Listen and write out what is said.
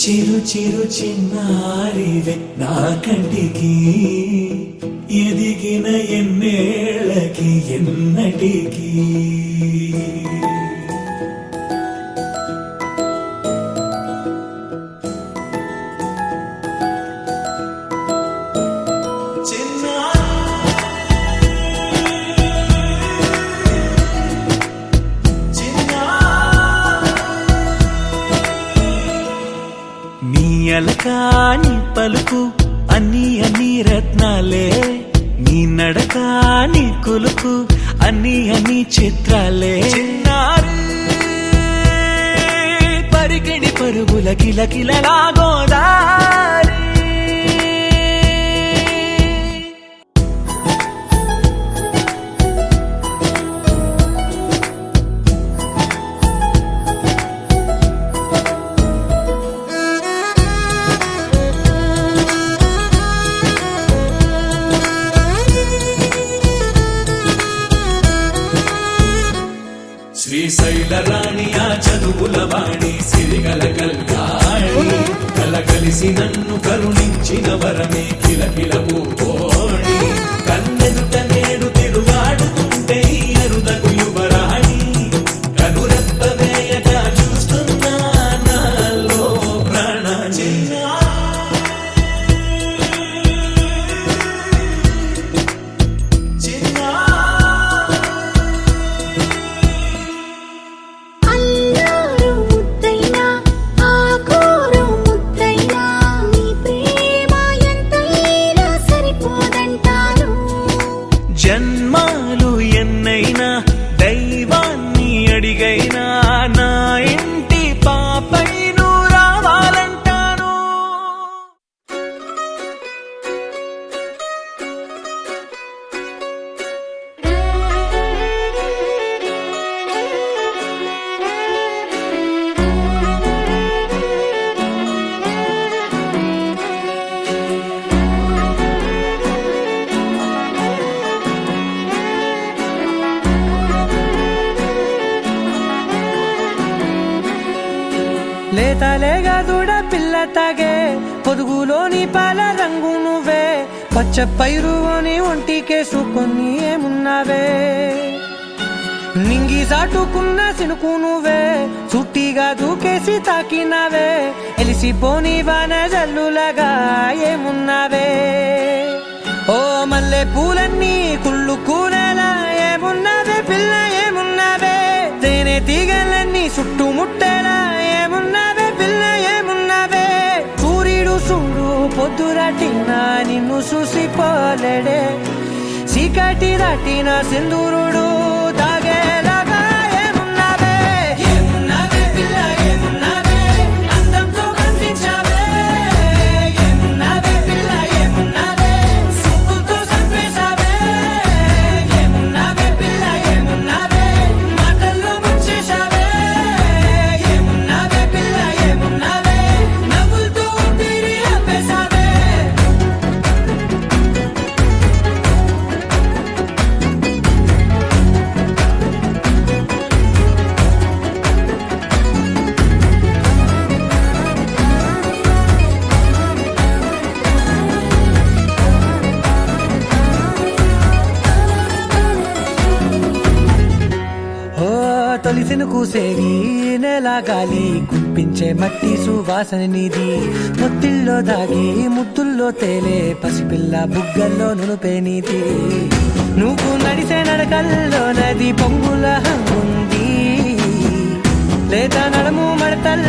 చిరు చిరు చిన్నారివే నా కంటికి ఎదిగిన ఎన్నేళ్ళకి ఎన్నటికి అలకాని పలుకు అన్ని అన్ని రత్నాలే నీ నడకాని కులుకు అన్ని అన్ని చిత్రాలే చిన్నారు పరికిణి పరుగుల కిలకిలలాగోదారి శ్రీశైల రాణి ఆ చదువుల వాణి సిరిగల కల్యాణి కలగలిసి నన్ను కరుణించిన వరమే కిలకిల పూకోణి కన్నెదుట నేడు తిరుగాడుతుంటే అరుదకు యువరాణి కనురెప్ప వేయగా చూస్తున్నా నాలో ప్రాణ జన్మాలు ఎన్నైనా దైవాన్ని అడిగైనా నా ఇంటి పాపై నువ్వు రావాలంటాను లేతలేగా దూడ పిల్ల తాగే పొదుగులోని పాల రంగు నువ్వే పచ్చ పైరుని ఒంటికేసుకొని ఏమున్నావే నింగి సాటుకున్న సినుకు నువ్వే చుట్టిగా దూకేసి తాకినావే ఎలిసిపోని వాన జల్లులగా ఏమున్నావే ఓ మల్లె పూలన్నీ కుళ్ళు కూరలా ఏమున్నావే పిల్ల ఏమున్నావే తేనె తీగలన్నీ చుట్టుముట్టేలా ఏమున్నావే పిల్ల ఏమున్నావే సూర్యుడు చూడు పొద్దురాటిన నిన్ను చూసిపోలేడే చీకటి దాటిన సింధూరుడు దాగేలాగా ఏమున్నావే ఏమున్నావే పిల్ల ఏమున్నావే అందంతో కనిపించావే ఏమున్నావే పిల్ల ఏమున్నావే సుక్కుతో చంపేశావే ఏమున్నావే పిల్ల ఏమున్నావే మాటల్లో ముంచేశావే ఏమున్నావే పిల్ల ఏమున్నావే నవ్వులతో ఊపిరి ఆపేశావే తొలిసిన కూసేవి నెల గాలి కుప్పించే మట్టి సువాసన నీది ముత్తిల్లో దాగి ముత్తుల్లో తేలే పసిపిల్ల బుగ్గల్లో నునుపే నీది నువ్వు నడిసే నడకల్లో నది పొంగుల హంగుంది లేదా నడుము మడతల్లో